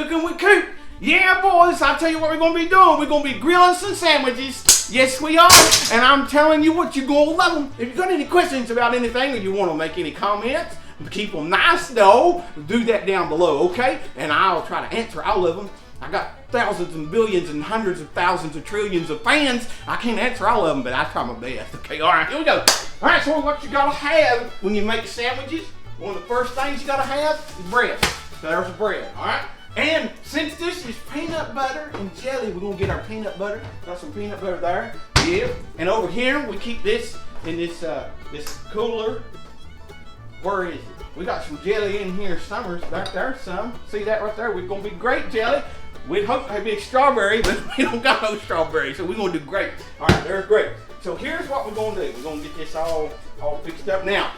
Cooking with Coot. Yeah, boys, I'll tell you what we're going to be doing. We're going to be grilling some sandwiches. Yes, we are. And I'm telling you what, you're going to love them. If you've got any questions about anything or you want to make any comments, keep them nice, though, do that down below, okay? And I'll try to answer all of them. I got thousands and billions and hundreds of thousands of trillions of fans. I can't answer all of them, but I try my best. Okay, all right, here we go. All right, so what you got to have when you make sandwiches, one of the first things you got to have is bread. So there's the bread, all right? And since this is peanut butter and jelly, we're gonna get our peanut butter. Got some peanut butter there. Yeah. And over here, we keep this in this this cooler. Where is it? We got some jelly in here somewhere. Back there, some. See that right there? We're gonna be grape jelly. We'd hope to be strawberry, but we don't got no strawberry, so we're gonna do grape. All right, there's grape. So here's what we're gonna do. We're gonna get this all fixed up. Now,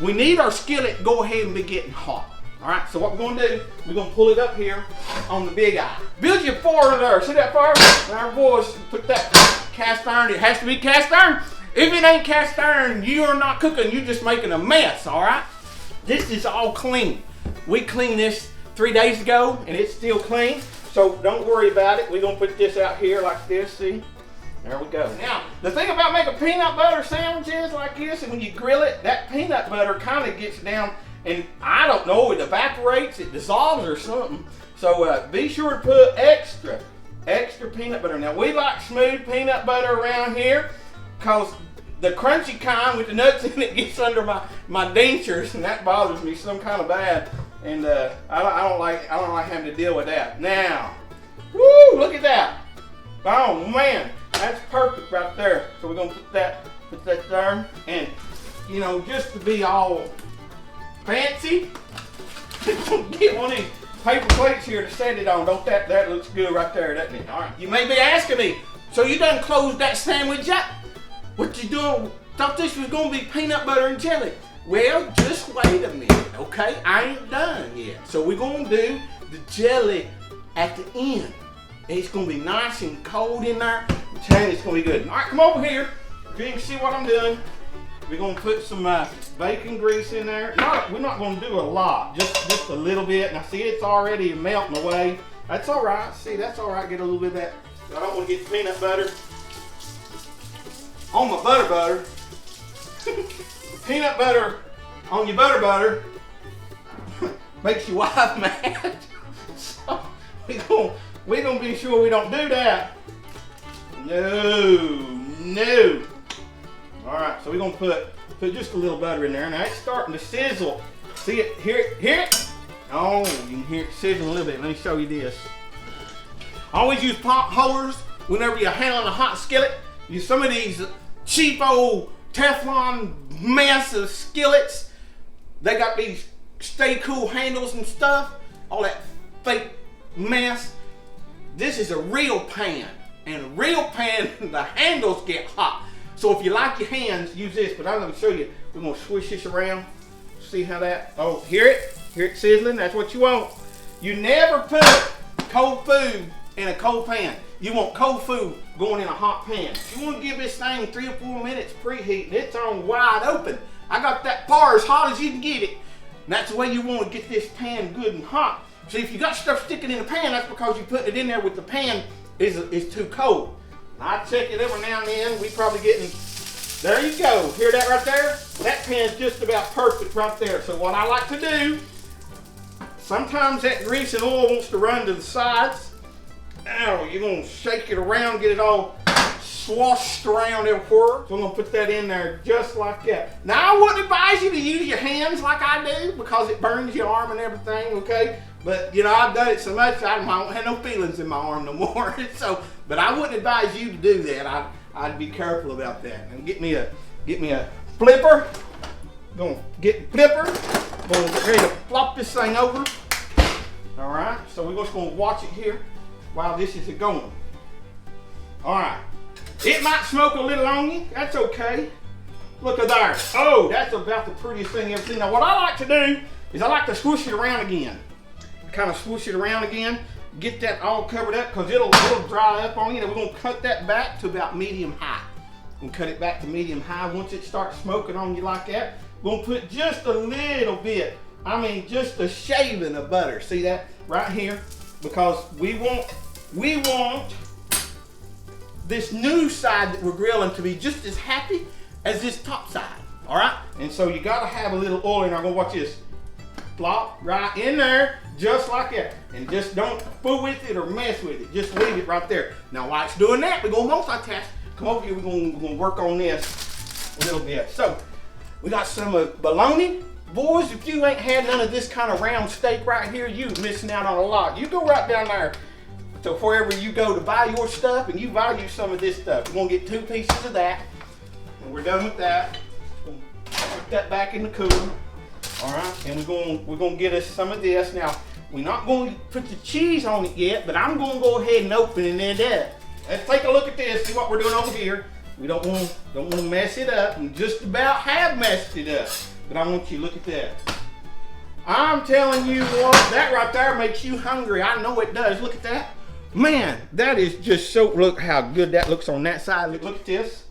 we need our skillet to go ahead and be getting hot. All right, so what we're gonna do, we're gonna pull it up here on the big eye. Build your fire there, see that fire? And our boys put that cast iron, it has to be cast iron. If it ain't cast iron, you are not cooking, you're just making a mess, all right? This is all clean. We cleaned this 3 days ago and it's still clean, so don't worry about it. We're gonna put this out here like this, see? There we go. Now, the thing about making peanut butter sandwiches like this, and when you grill it, that peanut butter kind of gets down, and I don't know, it evaporates, it dissolves or something. So be sure to put extra peanut butter. Now we like smooth peanut butter around here because the crunchy kind with the nuts in it gets under my dentures, and that bothers me some kind of bad. And I don't like having to deal with that. Now, woo, look at that. Oh man, that's perfect right there. So we're gonna put that there, and you know, just to be all fancy, get one of these paper plates here to set it on. Don't that looks good right there, doesn't it? All right. You may be asking me, so you done closed that sandwich up? What you doing? Thought this was gonna be peanut butter and jelly. Well, just wait a minute, okay? I ain't done yet. So we're gonna do the jelly at the end. It's gonna be nice and cold in there. I'm telling you, it's gonna be good. All right, come over here. If you can see what I'm doing. We're gonna put some bacon grease in there. We're not gonna do a lot, just a little bit. Now see, it's already melting away. That's all right. See, that's all right. Get a little bit of that. I don't want to get peanut butter on my butter. Peanut butter on your butter makes your wife mad. So we're gonna be sure we don't do that. No. All right, so we're gonna put just a little butter in there. Now it's starting to sizzle. See it? Hear it? Oh, you can hear it sizzling a little bit. Let me show you this. Always use pot holders whenever you're handling a hot skillet. Use some of these cheap old Teflon mess of skillets. They got these stay cool handles and stuff. All that fake mess. This is a real pan, and a real pan, the handles get hot. So if you like your hands, use this, but I'm gonna show you. We're gonna swish this around. See how that, oh, hear it? Hear it sizzling? That's what you want. You never put cold food in a cold pan. You want cold food going in a hot pan. You wanna give this thing 3 or 4 minutes preheat, and it's on wide open. I got that bar as hot as you can get it. And that's the way you wanna get this pan good and hot. See, if you got stuff sticking in the pan, that's because you put it in there with the pan is too cold. I check it every now and then. We probably getting, there you go. Hear that right there? That pan's just about perfect right there. So what I like to do, sometimes that grease and oil wants to run to the sides. Now you're gonna shake it around, get it all swashed around everywhere. So I'm gonna put that in there just like that. Now I wouldn't advise you to use your hands like I do because it burns your arm and everything, okay? But you know, I've done it so much I don't have no feelings in my arm no more. So, but I wouldn't advise you to do that. I'd be careful about that. And get me a flipper. Gonna get flipper. Gonna get ready to flop this thing over. All right. So we're just gonna watch it here while this is going. All right. It might smoke a little on you. That's okay. Look at there. Oh, that's about the prettiest thing I've ever seen. Now what I like to do is I like to swoosh it around again. Kind of swoosh it around again, get that all covered up because it'll dry up on you. And we're gonna cut that back to about medium high. And cut it back to medium high. Once it starts smoking on you like that, we're gonna put just a little bit, I mean just a shaving of butter. See that right here? because we want this new side that we're grilling to be just as happy as this top side. All right, and so you gotta have a little oil in there. I'm gonna watch this. Plop right in there, just like that. And just don't fool with it or mess with it. Just leave it right there. Now while it's doing that, we're gonna multitask. Come over here, we're gonna work on this a little bit. So, we got some bologna. Boys, if you ain't had none of this kind of round steak right here, you missing out on a lot. You go right down there to wherever you go to buy your stuff and you value some of this stuff. We're gonna get 2 pieces of that. And we're done with that. Put that back in the cooler. All right, and we're gonna get us some of this. Now, we're not going to put the cheese on it yet, but I'm gonna go ahead and open it and that. Let's take a look at this, see what we're doing over here. We don't want to mess it up, and just about have messed it up. But I want you to look at that. I'm telling you what, that right there makes you hungry. I know it does. Look at that. Man, that is just so, look how good that looks on that side. Look at this.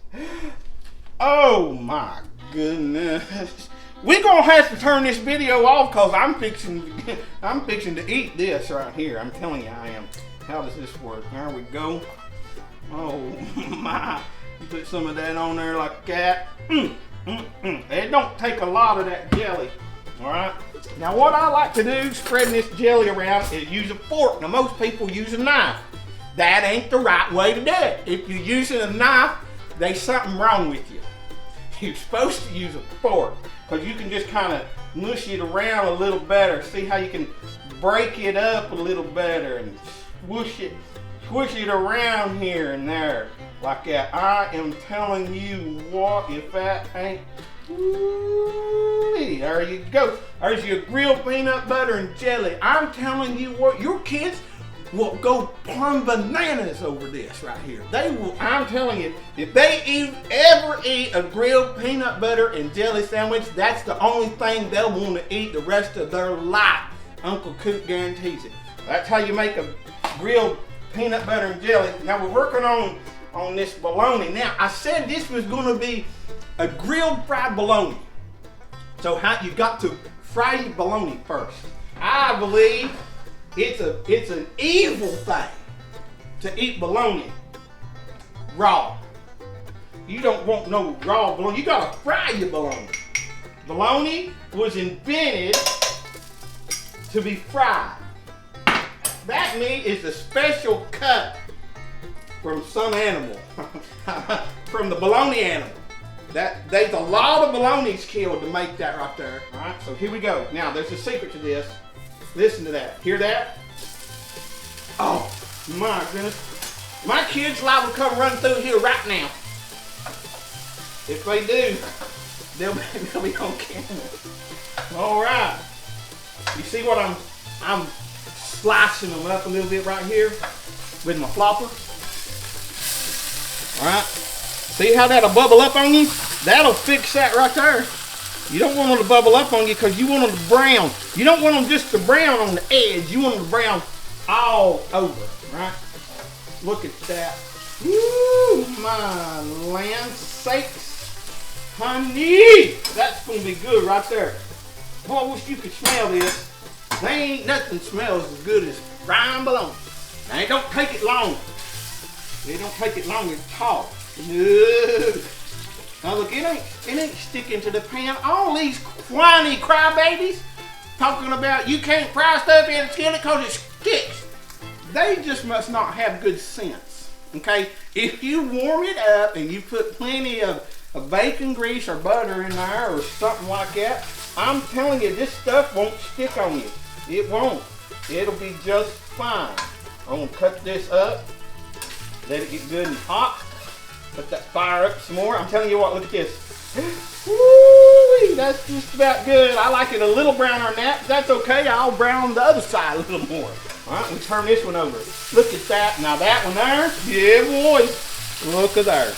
Oh my goodness. We're gonna have to turn this video off because I'm fixing to eat this right here. I'm telling you I am. How does this work? There we go. Oh my. You put some of that on there like that. It don't take a lot of that jelly. Alright? Now what I like to do, spreading this jelly around, is use a fork. Now most people use a knife. That ain't the right way to do it. If you're using a knife, there's something wrong with you. You're supposed to use a fork, because you can just kind of mush it around a little better. See how you can break it up a little better and swoosh it around here and there like that. I am telling you what, if that ain't, woo-wee, there you go. There's your grilled peanut butter and jelly. I'm telling you what, your kids will go plumb bananas over this right here. They will, I'm telling you, if they ever eat a grilled peanut butter and jelly sandwich, that's the only thing they'll want to eat the rest of their life. Uncle Coot guarantees it. That's how you make a grilled peanut butter and jelly. Now we're working on this bologna. Now I said this was going to be a grilled fried bologna. So how you got to fry your bologna first. I believe it's an evil thing to eat bologna raw. You don't want no raw bologna. You gotta fry your bologna. Bologna was invented to be fried. That meat is a special cut from some animal, from the bologna animal. There's a lot of bolognas killed to make that right there. All right, so here we go. Now there's a secret to this. Listen to that. Hear that? Oh, my goodness. My kids liable to come running through here right now. If they do, they'll be on camera. All right. You see what I'm slicing them up a little bit right here with my flopper. All right. See how that'll bubble up on you? That'll fix that right there. You don't want them to bubble up on you because you want them to brown. You don't want them just to brown on the edge. You want them to brown all over, right? Look at that. Woo, my land sakes. Honey, that's going to be good right there. Boy, I wish you could smell this. There ain't nothing smells as good as frying bologna. Now, it don't take it long. It don't take it long at all. No. Now look, it ain't sticking to the pan. All these whiny crybabies talking about you can't fry stuff in a skillet because it sticks. They just must not have good sense. Okay? If you warm it up and you put plenty of bacon grease or butter in there or something like that, I'm telling you, this stuff won't stick on you. It won't. It'll be just fine. I'm gonna cut this up. Let it get good and hot. Put that fire up some more. I'm telling you what, look at this. Woo-wee, that's just about good. I like it a little browner than that. That's okay. I'll brown the other side a little more. All right, we turn this one over. Look at that. Now that one there, yeah, boy. Look at there.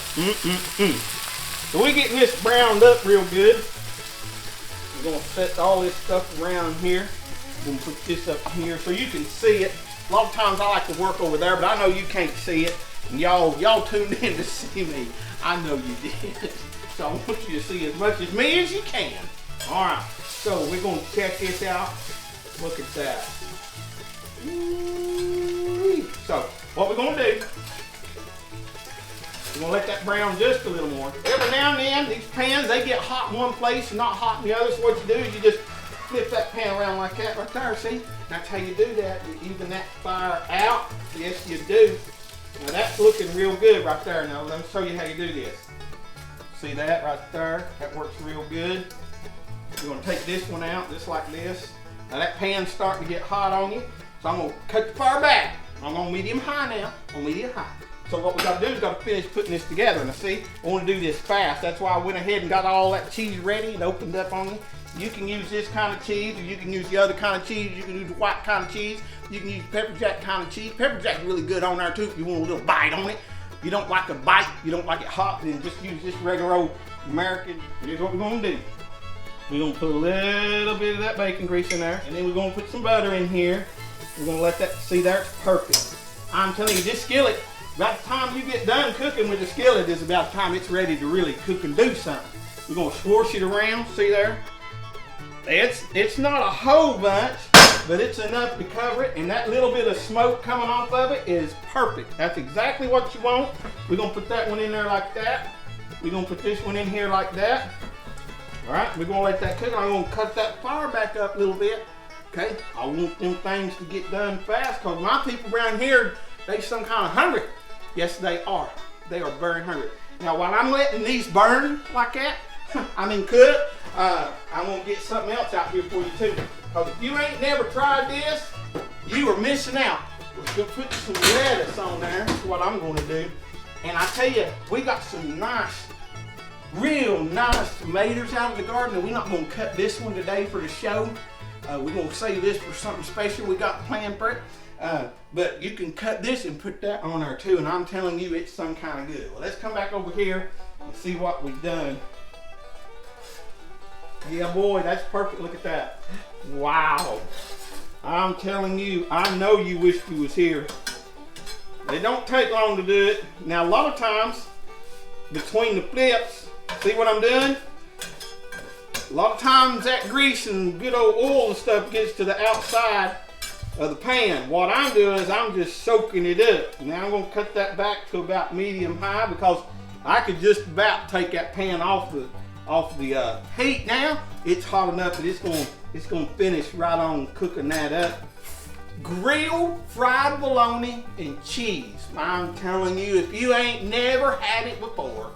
So we're getting this browned up real good. We're gonna set all this stuff around here. We're gonna put this up here so you can see it. A lot of times I like to work over there, but I know you can't see it. And y'all tuned in to see me. I know you did. So I want you to see as much as me as you can. All right, so we're gonna check this out. Look at that. So what we're gonna do, we're gonna let that brown just a little more. Every now and then, these pans, they get hot in one place and not hot in the other. So what you do is you just flip that pan around like that right there, see? That's how you do that. You even that fire out. Yes, you do. Now that's looking real good right there. Now let me show you how you do this. See that right there? That works real good. You're gonna take this one out just like this. Now that pan's starting to get hot on you. So I'm gonna cut the fire back. I'm on medium high now, on medium high. So what we gotta do is gotta finish putting this together. Now see, I wanna do this fast. That's why I went ahead and got all that cheese ready and opened up on you. You can use this kind of cheese, or you can use the other kind of cheese. You can use the white kind of cheese. You can use pepper jack kind of cheese. Pepper jack's really good on there too if you want a little bite on it. You don't like a bite, you don't like it hot, then just use this regular old American. Here's what we're gonna do. We're gonna put a little bit of that bacon grease in there, and then we're gonna put some butter in here. We're gonna let that, see there, it's perfect. I'm telling you, this skillet, about the time you get done cooking with the skillet is about the time it's ready to really cook and do something. We're gonna swoosh it around, see there? It's not a whole bunch, but it's enough to cover it, and that little bit of smoke coming off of it is perfect. That's exactly what you want. We're gonna put that one in there like that. We're gonna put this one in here like that. All right, we're gonna let that cook. I'm gonna cut that fire back up a little bit. Okay, I want them things to get done fast because my people around here, they some kind of hungry. Yes, they are. They are very hungry. Now, while I'm letting these burn like that, cook, I'm gonna get something else out here for you too. Because if you ain't never tried this, you are missing out. We're gonna put some lettuce on there. That's what I'm gonna do. And I tell you, we got some nice, real nice tomatoes out of the garden. And we're not gonna cut this one today for the show. We're gonna save this for something special we got planned for it. But you can cut this and put that on there too. And I'm telling you, it's some kind of good. Well, let's come back over here and see what we've done. Yeah, boy, that's perfect. Look at that. Wow. I'm telling you, I know you wish you was here. It don't take long to do it. Now, a lot of times, between the flips, see what I'm doing? A lot of times that grease and good old oil and stuff gets to the outside of the pan. What I'm doing is I'm just soaking it up. Now I'm gonna cut that back to about medium high because I could just about take that pan off the heat now. It's hot enough that it's gonna finish right on cooking that up. Grilled fried bologna and cheese. I'm telling you, if you ain't never had it before,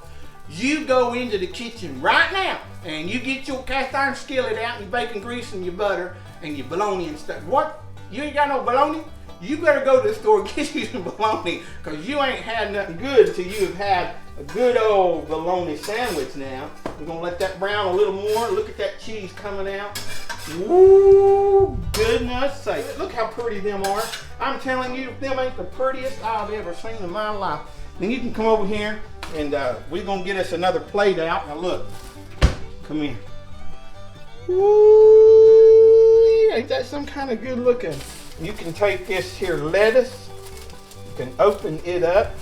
you go into the kitchen right now and you get your cast iron skillet out and your bacon grease and your butter and your bologna and stuff. What? You ain't got no bologna? You better go to the store and get you some bologna because you ain't had nothing good until you have had a good old bologna sandwich now. We're gonna let that brown a little more. Look at that cheese coming out. Woo, goodness sake. Look how pretty them are. I'm telling you, them ain't the prettiest I've ever seen in my life. Then you can come over here and we're gonna get us another plate out. Now look, come here. Woo, ain't that some kind of good looking? You can take this here lettuce, you can open it up.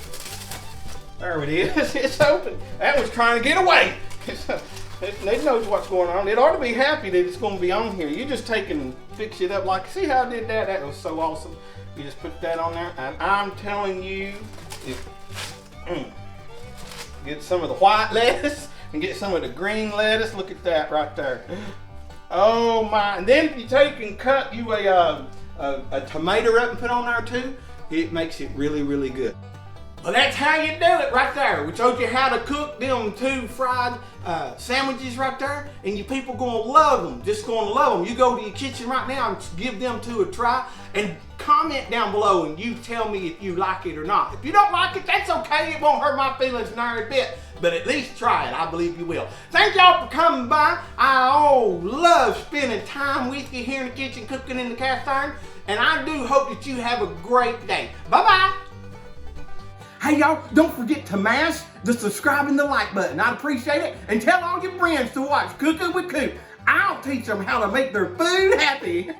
There it is, it's open. That one's trying to get away. It knows what's going on. It ought to be happy that it's going to be on here. You just take and fix it up like, see how I did that? That was so awesome. You just put that on there, and I'm telling you, get some of the white lettuce and get some of the green lettuce. Look at that right there. Oh my! And then if you take and cut you a tomato up and put on there too, it makes it really, really good. Well, that's how you do it right there. We told you how to cook them 2 fried sandwiches right there, and you people gonna love them. Just gonna love them. You go to your kitchen right now and give them 2 a try, and comment down below and you tell me if you like it or not. If you don't like it, that's okay. It won't hurt my feelings nary a bit, but at least try it. I believe you will. Thank y'all for coming by. I love spending time with you here in the kitchen cooking in the cast iron, and I do hope that you have a great day. Bye-bye. Hey y'all, don't forget to mash the subscribe and the like button. I'd appreciate it. And tell all your friends to watch Cooking with Coot. I'll teach them how to make their food happy.